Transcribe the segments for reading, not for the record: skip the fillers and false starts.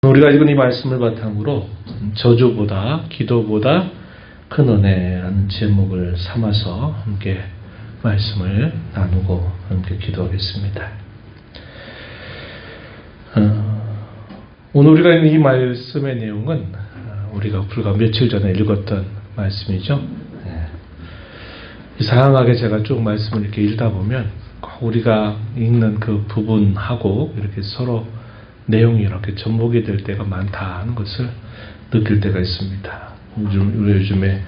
우리가 읽은 이 말씀을 바탕으로 저주보다 기도보다 큰 은혜라는 제목을 삼아서 함께 말씀을 나누고 함께 기도하겠습니다. 오늘 우리가 읽는 이 말씀의 내용은 우리가 불과 며칠 전에 읽었던 말씀이죠. 이상하게 제가 쭉 말씀을 이렇게 읽다 보면 우리가 읽는 그 부분하고 이렇게 서로 내용이 이렇게 접목이 될 때가 많다 하는 것을 느낄 때가 있습니다. 우리 요즘에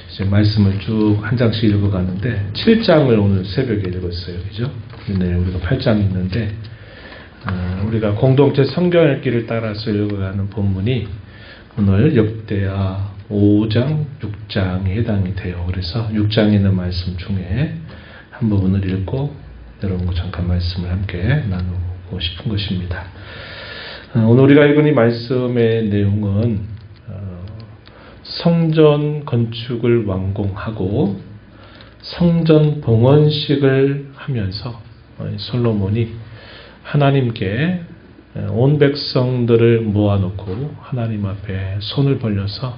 이제 말씀을 쭉 한 장씩 읽어가는데 7장을 오늘 새벽에 읽었어요. 그죠? 네, 우리가 8장 있는데 우리가 공동체 성경 읽기를 따라서 읽어가는 본문이 오늘 역대하 5장, 6장에 해당이 돼요. 그래서 6장에 있는 말씀 중에 한 부분을 읽고 여러분과 잠깐 말씀을 함께 나누고 싶은 것입니다. 오늘 우리가 읽은 이 말씀의 내용은 성전 건축을 완공하고 성전 봉헌식을 하면서 솔로몬이 하나님께 온 백성들을 모아놓고 하나님 앞에 손을 벌려서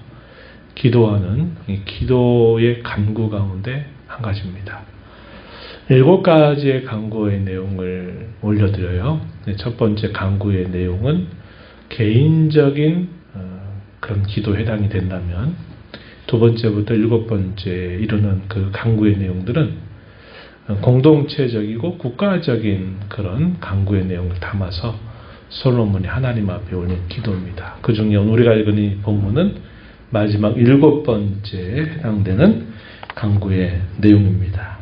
기도하는 이 기도의 간구 가운데 한 가지입니다. 7가지의 간구의 내용을 올려드려요. 첫 번째 간구의 내용은 개인적인 그런 기도에 해당이 된다면, 두 번째부터 7번째 이루는 그 간구의 내용들은 공동체적이고 국가적인 그런 간구의 내용을 담아서 솔로몬이 하나님 앞에 올린 기도입니다. 그 중에 우리가 읽은 이 본문은 마지막 7번째에 해당되는 간구의 내용입니다.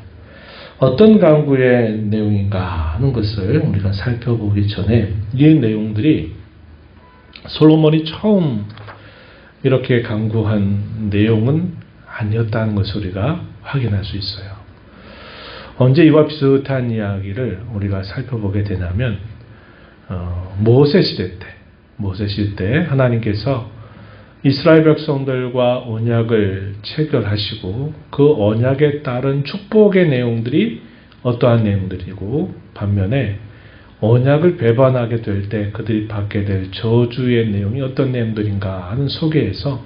어떤 간구의 내용인가 하는 것을 우리가 살펴보기 전에 이 내용들이 솔로몬이 처음 이렇게 간구한 내용은 아니었다는 것을 우리가 확인할 수 있어요. 언제 이와 비슷한 이야기를 우리가 살펴보게 되냐면 모세 시대 때 하나님께서 이스라엘 백성들과 언약을 체결하시고 그 언약에 따른 축복의 내용들이 어떠한 내용들이고, 반면에 언약을 배반하게 될 때 그들이 받게 될 저주의 내용이 어떤 내용들인가 하는 소개에서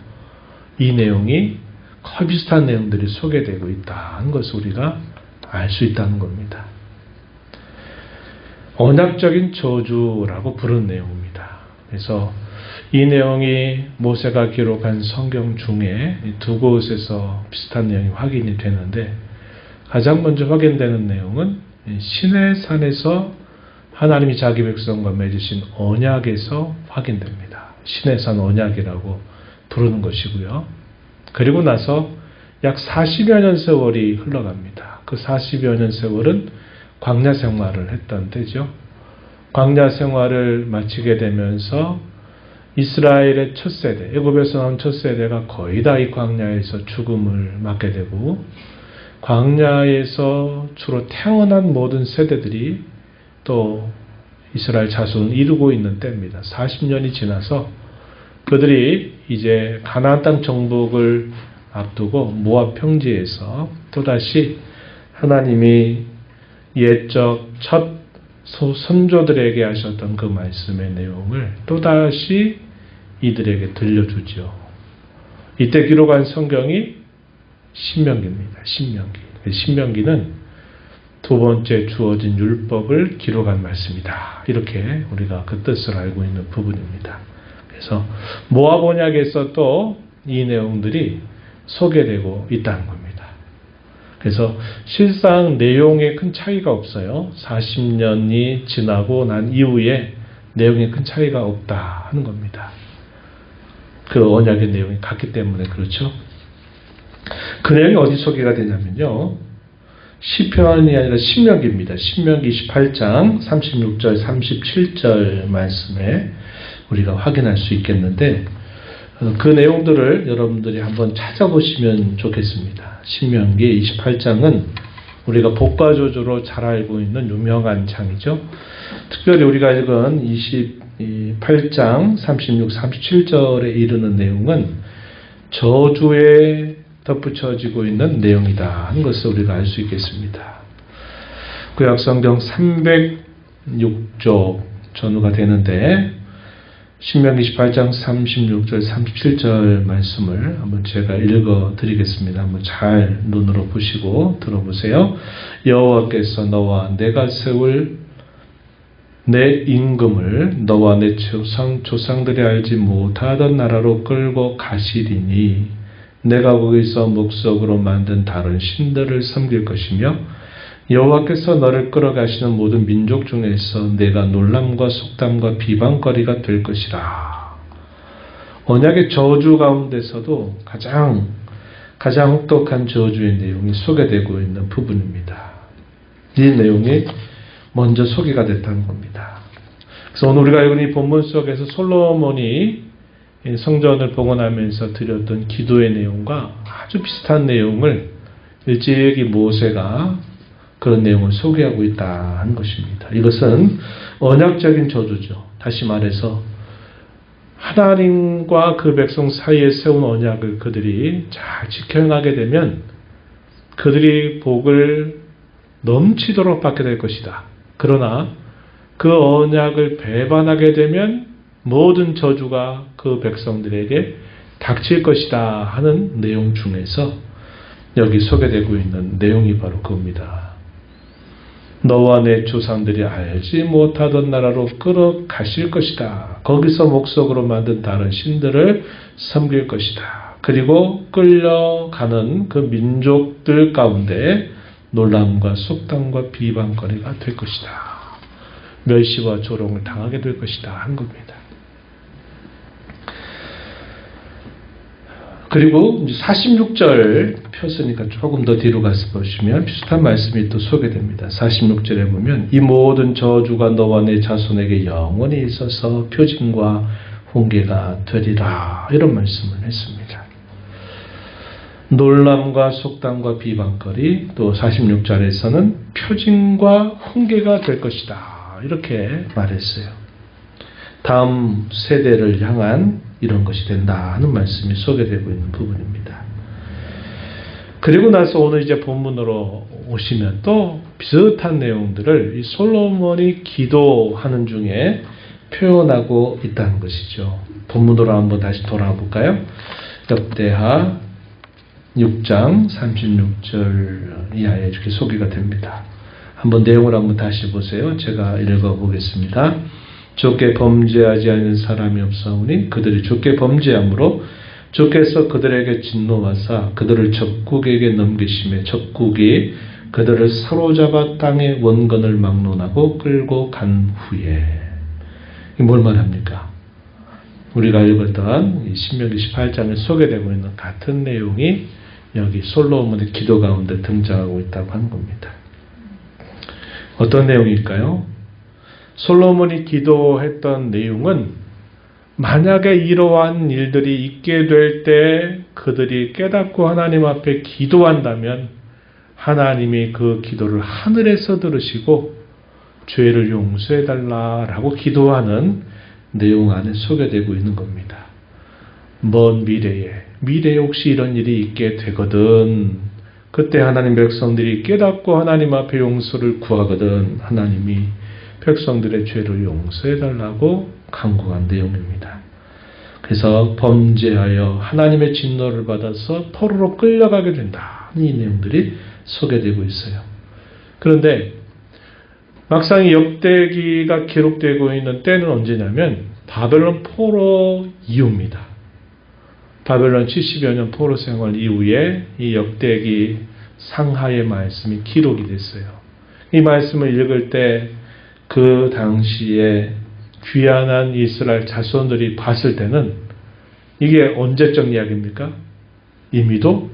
이 내용이 거의 비슷한 내용들이 소개되고 있다는 것을 우리가 알 수 있다는 겁니다. 언약적인 저주라고 부르는 내용입니다. 그래서 이 내용이 모세가 기록한 성경 중에 두 곳에서 비슷한 내용이 확인이 되는데, 가장 먼저 확인되는 내용은 시내산에서 하나님이 자기 백성과 맺으신 언약에서 확인됩니다. 시내산 언약이라고 부르는 것이고요. 그리고 나서 약 40여 년 세월이 흘러갑니다. 그 40여 년 세월은 광야 생활을 했던 때죠. 광야 생활을 마치게 되면서 이스라엘의 첫 세대, 애굽에서 나온 첫 세대가 거의 다 이 광야에서 죽음을 맞게 되고, 광야에서 주로 태어난 모든 세대들이 또 이스라엘 자손을 이루고 있는 때입니다. 40년이 지나서 그들이 이제 가나안 땅 정복을 앞두고 모압 평지에서 또다시 하나님이 옛적 첫 선조들에게 하셨던 그 말씀의 내용을 또다시 이들에게 들려주죠. 이때 기록한 성경이 신명기입니다. 신명기는 두 번째 주어진 율법을 기록한 말씀이다. 이렇게 우리가 그 뜻을 알고 있는 부분입니다. 그래서 모압 언약에서 또 이 내용들이 소개되고 있다는 겁니다. 그래서 실상 내용에 큰 차이가 없어요. 40년이 지나고 난 이후에 내용에 큰 차이가 없다 하는 겁니다. 그 언약의 내용이 같기 때문에 그렇죠. 그 내용이 어디 소개가 되냐면요, 시편이 아니라 신명기입니다. 신명기 28장 36절 37절 말씀에 우리가 확인할 수 있겠는데, 그 내용들을 여러분들이 한번 찾아보시면 좋겠습니다. 신명기 28장은 우리가 복과조주로 잘 알고 있는 유명한 장이죠. 특별히 우리가 읽은 28장 36, 37절에 이르는 내용은 저주에 덧붙여지고 있는 내용이다 하는 것을 우리가 알 수 있겠습니다. 구약성경 306쪽 전후가 되는데, 신명기 18장 36절 37절 말씀을 한번 제가 읽어 드리겠습니다. 한번 잘 눈으로 보시고 들어보세요. 여호와께서 너와 내가 세울 내 임금을 너와 내 조상들이 알지 못하던 나라로 끌고 가시리니 내가 거기서 목석으로 만든 다른 신들을 섬길 것이며 여호와께서 너를 끌어가시는 모든 민족 중에서 내가 놀람과 속담과 비방거리가 될 것이라. 언약의 저주 가운데서도 가장 혹독한 저주의 내용이 소개되고 있는 부분입니다. 이 내용이 먼저 소개가 됐다는 겁니다. 그래서 오늘 우리가 읽은 이 본문 속에서 솔로몬이 성전을 봉헌하면서 드렸던 기도의 내용과 아주 비슷한 내용을 일찍이 모세가 그런 내용을 소개하고 있다는 것입니다. 이것은 언약적인 저주죠. 다시 말해서 하나님과 그 백성 사이에 세운 언약을 그들이 잘 지켜나가게 되면 그들이 복을 넘치도록 받게 될 것이다. 그러나 그 언약을 배반하게 되면 모든 저주가 그 백성들에게 닥칠 것이다 하는 내용 중에서 여기 소개되고 있는 내용이 바로 그겁니다. 너와 내 조상들이 알지 못하던 나라로 끌어가실 것이다. 거기서 목석으로 만든 다른 신들을 섬길 것이다. 그리고 끌려가는 그 민족들 가운데 놀람과 속담과 비방거리가 될 것이다. 멸시와 조롱을 당하게 될 것이다 한 겁니다. 그리고 46절 폈으니까 조금 더 뒤로 가서 보시면 비슷한 말씀이 또 소개됩니다. 46절에 보면 이 모든 저주가 너와 내 자손에게 영원히 있어서 표징과 훈계가 되리라 이런 말씀을 했습니다. 놀람과 속담과 비방거리 또 46절에서는 표징과 훈계가 될 것이다 이렇게 말했어요. 다음 세대를 향한 이런 것이 된다 하는 말씀이 소개되고 있는 부분입니다. 그리고 나서 오늘 이제 본문으로 오시면 또 비슷한 내용들을 이 솔로몬이 기도하는 중에 표현하고 있다는 것이죠. 본문으로 한번 다시 돌아와 볼까요? 역대하 6장 36절 이하에 이렇게 소개가 됩니다. 한번 내용을 한번 다시 보세요. 제가 읽어보겠습니다. 주께 범죄하지 않는 사람이 없사오니 그들이 주께 범죄함으로 주께서 그들에게 진노하사 그들을 적국에게 넘기심에 적국이 그들을 사로잡아 땅의 원건을 막론하고 끌고 간 후에 뭘 말합니까? 우리가 읽었던 신명기 18장에 소개되고 있는 같은 내용이 여기 솔로몬의 기도 가운데 등장하고 있다고 하는 겁니다. 어떤 내용일까요? 솔로몬이 기도했던 내용은 만약에 이러한 일들이 있게 될 때 그들이 깨닫고 하나님 앞에 기도한다면 하나님이 그 기도를 하늘에서 들으시고 죄를 용서해달라라고 기도하는 내용 안에 소개되고 있는 겁니다. 먼 미래에 혹시 이런 일이 있게 되거든 그때 하나님 백성들이 깨닫고 하나님 앞에 용서를 구하거든 하나님이 백성들의 죄를 용서해달라고 간구한 내용입니다. 그래서 범죄하여 하나님의 진노를 받아서 포로로 끌려가게 된다. 이 내용들이 소개되고 있어요. 그런데 막상 이 역대기가 기록되고 있는 때는 언제냐면 바벨론 포로 이후입니다. 바벨론 70여 년 포로 생활 이후에 이 역대기 상하의 말씀이 기록이 됐어요. 이 말씀을 읽을 때 그 당시에 귀환한 이스라엘 자손들이 봤을 때는 이게 언제적 이야기입니까? 이미도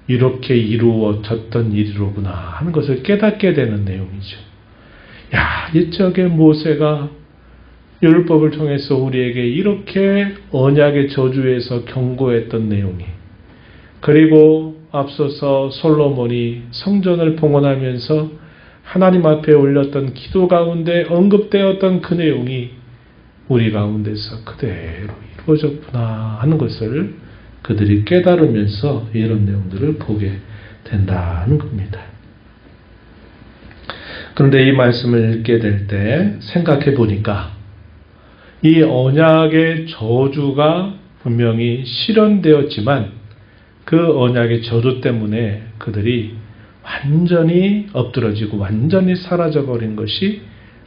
이렇게 이루어졌던 일이로구나 하는 것을 깨닫게 되는 내용이죠. 야, 이쪽에 모세가 율법을 통해서 우리에게 이렇게 언약의 저주에서 경고했던 내용이 그리고 앞서서 솔로몬이 성전을 봉헌하면서 하나님 앞에 올렸던 기도 가운데 언급되었던 그 내용이 우리 가운데서 그대로 이루어졌구나 하는 것을 그들이 깨달으면서 이런 내용들을 보게 된다는 겁니다. 그런데 이 말씀을 읽게 될 때 생각해 보니까 이 언약의 저주가 분명히 실현되었지만 그 언약의 저주 때문에 그들이 완전히 엎드러지고 완전히 사라져버린 것이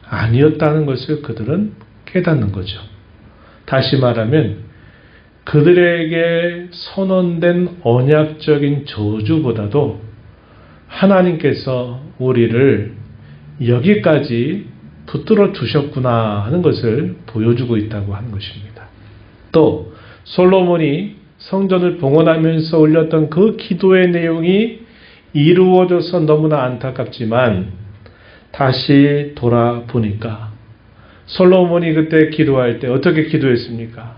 아니었다는 것을 그들은 깨닫는 거죠. 다시 말하면 그들에게 선언된 언약적인 저주보다도 하나님께서 우리를 여기까지 붙들어 두셨구나 하는 것을 보여주고 있다고 하는 것입니다. 또 솔로몬이 성전을 봉헌하면서 올렸던 그 기도의 내용이 이루어져서 너무나 안타깝지만 다시 돌아보니까 솔로몬이 그때 기도할 때 어떻게 기도했습니까?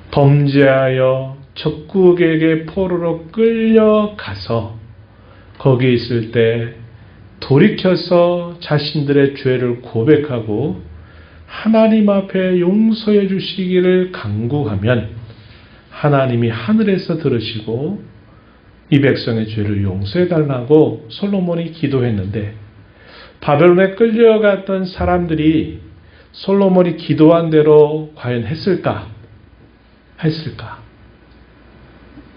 범죄하여 적국에게 포로로 끌려가서 거기 있을 때 돌이켜서 자신들의 죄를 고백하고 하나님 앞에 용서해 주시기를 간구하면 하나님이 하늘에서 들으시고 이 백성의 죄를 용서해 달라고 솔로몬이 기도했는데 바벨론에 끌려갔던 사람들이 솔로몬이 기도한 대로 과연 했을까?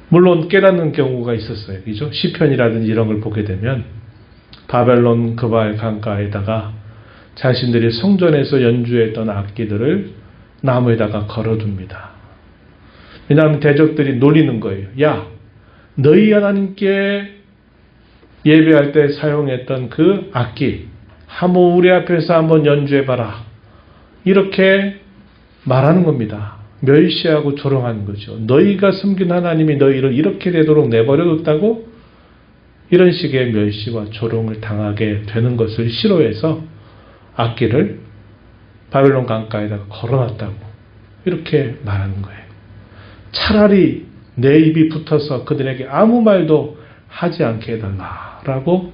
물론 깨닫는 경우가 있었어요. 그죠? 시편이라든지 이런 걸 보게 되면 바벨론 그발 강가에다가 자신들이 성전에서 연주했던 악기들을 나무에다가 걸어둡니다. 왜냐하면 대적들이 놀리는 거예요. 야, 너희 하나님께 예배할 때 사용했던 그 악기 한번 우리 앞에서 한번 연주해봐라. 이렇게 말하는 겁니다. 멸시하고 조롱하는 거죠. 너희가 섬긴 하나님이 너희를 이렇게 되도록 내버려뒀다고 이런 식의 멸시와 조롱을 당하게 되는 것을 싫어해서 악기를 바벨론 강가에다가 걸어놨다고 이렇게 말하는 거예요. 차라리 내 입이 붙어서 그들에게 아무 말도 하지 않게 해달라라고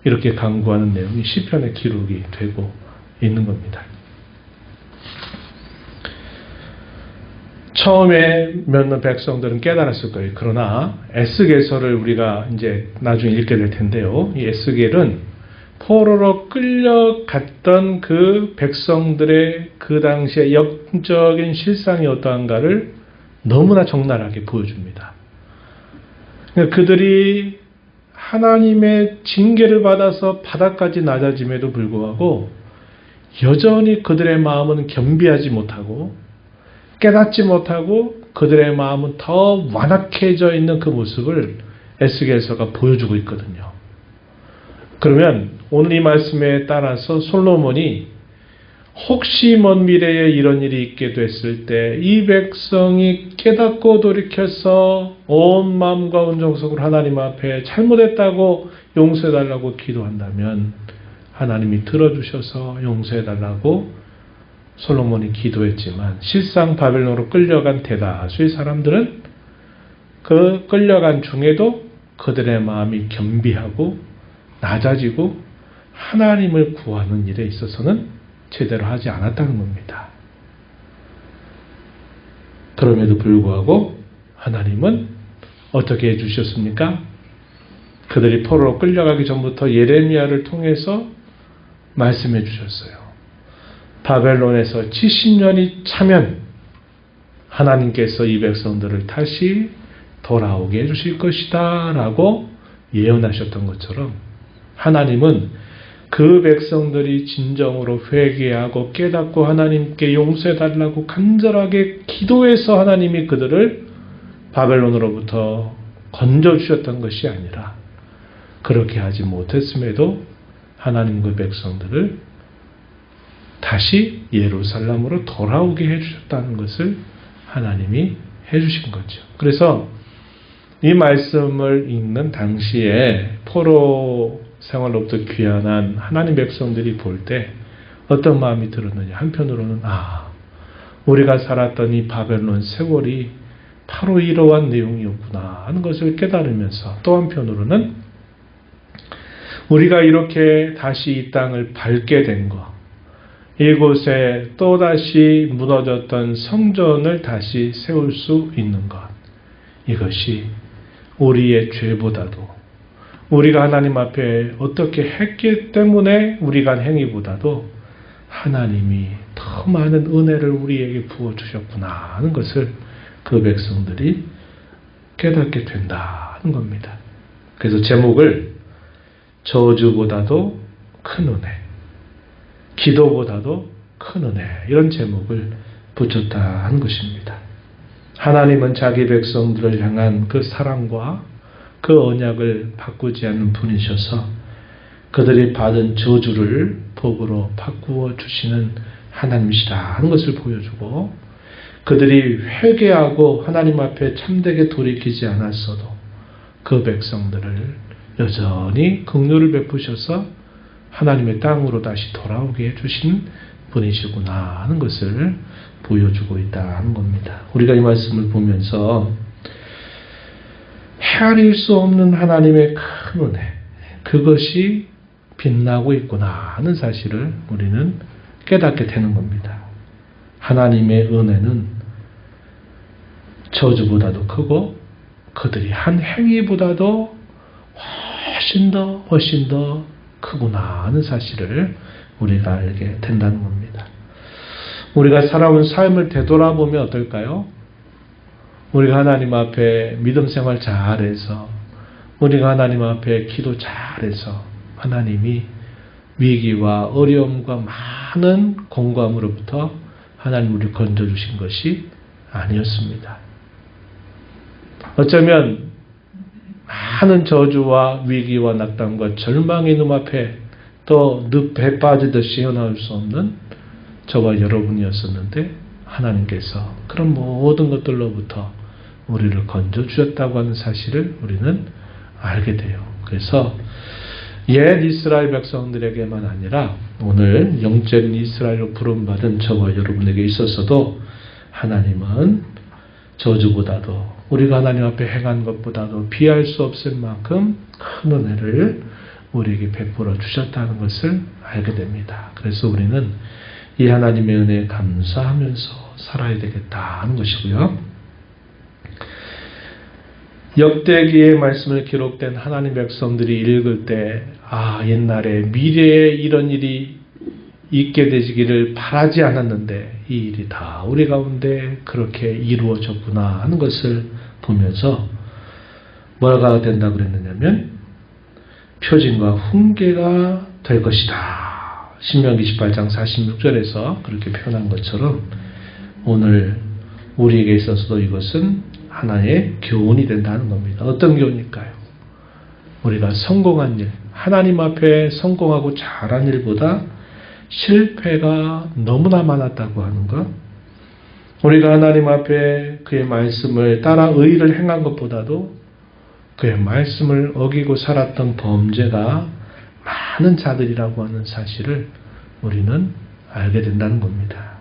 이렇게 간구하는 내용이 시편에 기록이 되고 있는 겁니다. 처음에 몇몇 백성들은 깨달았을 거예요. 그러나 에스겔서를 우리가 이제 나중에 읽게 될 텐데요. 이 에스겔은 포로로 끌려갔던 그 백성들의 그 당시의 역적인 실상이 어떠한가를 너무나 적나라하게 보여줍니다. 그러니까 그들이 하나님의 징계를 받아서 바닥까지 낮아짐에도 불구하고 여전히 그들의 마음은 겸비하지 못하고 깨닫지 못하고 그들의 마음은 더 완악해져 있는 그 모습을 에스겔서가 보여주고 있거든요. 그러면 오늘 이 말씀에 따라서 솔로몬이 혹시 먼 미래에 이런 일이 있게 됐을 때 이 백성이 깨닫고 돌이켜서 온 마음과 온 정성으로 하나님 앞에 잘못했다고 용서해달라고 기도한다면 하나님이 들어주셔서 용서해달라고 솔로몬이 기도했지만 실상 바벨론으로 끌려간 대다수의 사람들은 그 끌려간 중에도 그들의 마음이 겸비하고 낮아지고 하나님을 구하는 일에 있어서는 제대로 하지 않았다는 겁니다. 그럼에도 불구하고 하나님은 어떻게 해주셨습니까? 그들이 포로로 끌려가기 전부터 예레미야를 통해서 말씀해 주셨어요. 바벨론에서 70년이 차면 하나님께서 이 백성들을 다시 돌아오게 해주실 것이다 라고 예언하셨던 것처럼 하나님은 그 백성들이 진정으로 회개하고 깨닫고 하나님께 용서해달라고 간절하게 기도해서 하나님이 그들을 바벨론으로부터 건져주셨던 것이 아니라 그렇게 하지 못했음에도 하나님 그 백성들을 다시 예루살렘으로 돌아오게 해주셨다는 것을 하나님이 해주신 거죠. 그래서 이 말씀을 읽는 당시에 포로 생활로부터 귀환한 하나님 백성들이 볼 때 어떤 마음이 들었느냐. 한편으로는 우리가 살았던 이 바벨론 세월이 바로 이러한 내용이었구나 하는 것을 깨달으면서 또 한편으로는 우리가 이렇게 다시 이 땅을 밟게 된 것, 이곳에 또다시 무너졌던 성전을 다시 세울 수 있는 것, 이것이 우리의 죄보다도 우리가 하나님 앞에 어떻게 했기 때문에 우리가 한 행위보다도 하나님이 더 많은 은혜를 우리에게 부어주셨구나 하는 것을 그 백성들이 깨닫게 된다는 겁니다. 그래서 제목을 저주보다도 큰 은혜, 기도보다도 큰 은혜, 이런 제목을 붙였다 한 것입니다. 하나님은 자기 백성들을 향한 그 사랑과 그 언약을 바꾸지 않는 분이셔서 그들이 받은 저주를 복으로 바꾸어 주시는 하나님이시다 하는 것을 보여주고, 그들이 회개하고 하나님 앞에 참되게 돌이키지 않았어도 그 백성들을 여전히 긍휼을 베푸셔서 하나님의 땅으로 다시 돌아오게 해주신 분이시구나 하는 것을 보여주고 있다 하는 겁니다. 우리가 이 말씀을 보면서 헤아릴 수 없는 하나님의 큰 은혜, 그것이 빛나고 있구나 하는 사실을 우리는 깨닫게 되는 겁니다. 하나님의 은혜는 저주보다도 크고 그들이 한 행위보다도 훨씬 더 크구나 하는 사실을 우리가 알게 된다는 겁니다. 우리가 살아온 삶을 되돌아보면 어떨까요? 우리가 하나님 앞에 믿음 생활 잘해서, 우리가 하나님 앞에 기도 잘해서 하나님이 위기와 어려움과 많은 공고함으로부터 하나님 우리를 건져주신 것이 아니었습니다. 어쩌면 많은 저주와 위기와 낙담과 절망의 눈앞에 또 늪에 빠지듯이 헤어나올 수 없는 저와 여러분이었었는데, 하나님께서 그런 모든 것들로부터 우리를 건져주셨다고 하는 사실을 우리는 알게 돼요. 그래서 옛 이스라엘 백성들에게만 아니라 오늘 영적인 이스라엘로 부름받은 저와 여러분에게 있어서도 하나님은 저주보다도, 우리가 하나님 앞에 행한 것보다도 비할 수 없을 만큼 큰 은혜를 우리에게 베풀어 주셨다는 것을 알게 됩니다. 그래서 우리는 이 하나님의 은혜에 감사하면서 살아야 되겠다 하는 것이고요. 역대기의 말씀을 기록된 하나님 백성들이 읽을 때, 옛날에 미래에 이런 일이 있게 되기를 바라지 않았는데 이 일이 다 우리 가운데 그렇게 이루어졌구나 하는 것을 보면서 뭐가 된다고 그랬느냐면 표징과 훈계가 될 것이다. 신명기 18장 46절에서 그렇게 표현한 것처럼 오늘 우리에게 있어서도 이것은 하나의 교훈이 된다는 겁니다. 어떤 교훈일까요? 우리가 성공한 일, 하나님 앞에 성공하고 잘한 일보다 실패가 너무나 많았다고 하는 것, 우리가 하나님 앞에 그의 말씀을 따라 의를 행한 것보다도 그의 말씀을 어기고 살았던 범죄가 많은 자들이라고 하는 사실을 우리는 알게 된다는 겁니다.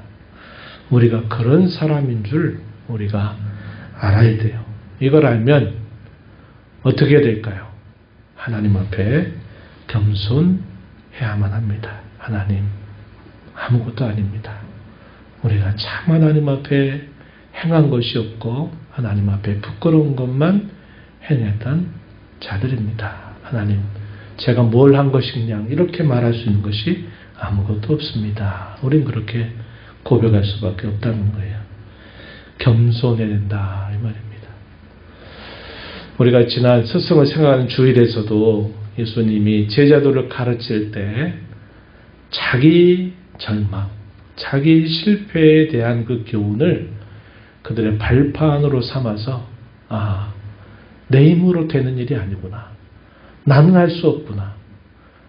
우리가 그런 사람인 줄 우리가 알아야 돼요. 이걸 알면 어떻게 해야 될까요? 하나님 앞에 겸손해야만 합니다. 하나님, 아무것도 아닙니다. 우리가 참 하나님 앞에 행한 것이 없고 하나님 앞에 부끄러운 것만 행했던 자들입니다. 하나님, 제가 뭘 한 것이냐 이렇게 말할 수 있는 것이 아무것도 없습니다. 우린 그렇게 고백할 수밖에 없다는 거예요. 겸손해야 된다 이 말입니다. 우리가 지난 스승을 생각하는 주일에서도 예수님이 제자들을 가르칠 때 자기 절망, 자기 실패에 대한 그 교훈을 그들의 발판으로 삼아서 내 힘으로 되는 일이 아니구나. 나는 할 수 없구나.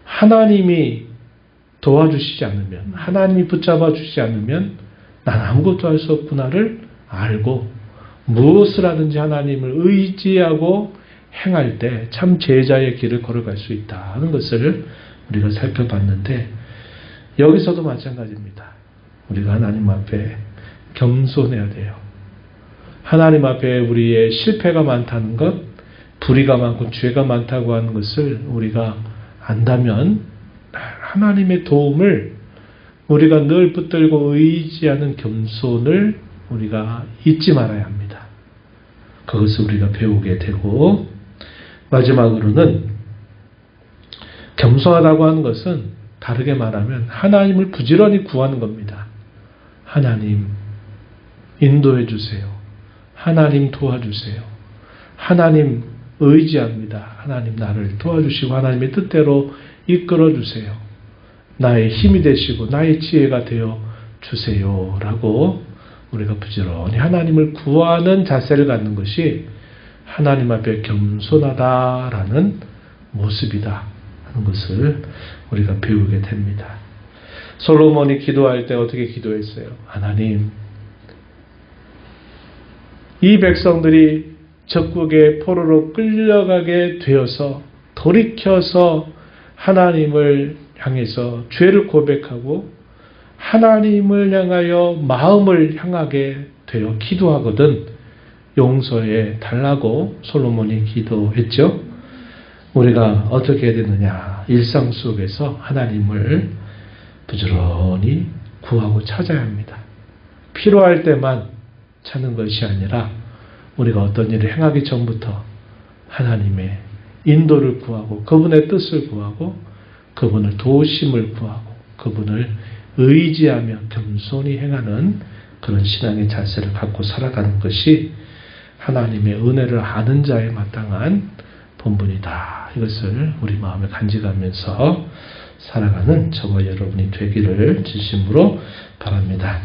하나님이 도와주시지 않으면, 하나님이 붙잡아 주시지 않으면 난 아무것도 할 수 없구나를 알고 무엇을 하든지 하나님을 의지하고 행할 때 참 제자의 길을 걸어갈 수 있다 하는 것을 우리가 살펴봤는데, 여기서도 마찬가지입니다. 우리가 하나님 앞에 겸손해야 돼요. 하나님 앞에 우리의 실패가 많다는 것, 불의가 많고 죄가 많다고 하는 것을 우리가 안다면 하나님의 도움을 우리가 늘 붙들고 의지하는 겸손을 우리가 잊지 말아야 합니다. 그것을 우리가 배우게 되고, 마지막으로는 겸손하다고 하는 것은 다르게 말하면 하나님을 부지런히 구하는 겁니다. 하나님 인도해 주세요. 하나님 도와주세요. 하나님 의지합니다. 하나님 나를 도와주시고 하나님의 뜻대로 이끌어 주세요. 나의 힘이 되시고 나의 지혜가 되어 주세요. 라고 우리가 부지런히 하나님을 구하는 자세를 갖는 것이 하나님 앞에 겸손하다라는 모습이다 하는 것을 우리가 배우게 됩니다. 솔로몬이 기도할 때 어떻게 기도했어요? 하나님, 이 백성들이 적국의 포로로 끌려가게 되어서 돌이켜서 하나님을 향해서 죄를 고백하고 하나님을 향하여 마음을 향하게 되어 기도하거든 용서해 달라고 솔로몬이 기도했죠. 우리가 어떻게 해야 되느냐? 일상 속에서 하나님을 부지런히 구하고 찾아야 합니다. 필요할 때만 찾는 것이 아니라 우리가 어떤 일을 행하기 전부터 하나님의 인도를 구하고 그분의 뜻을 구하고 그분을 도우심을 구하고 그분을 의지하며 겸손히 행하는 그런 신앙의 자세를 갖고 살아가는 것이 하나님의 은혜를 아는 자에 마땅한 본분이다. 이것을 우리 마음에 간직하면서 살아가는 저와 여러분이 되기를 진심으로 바랍니다.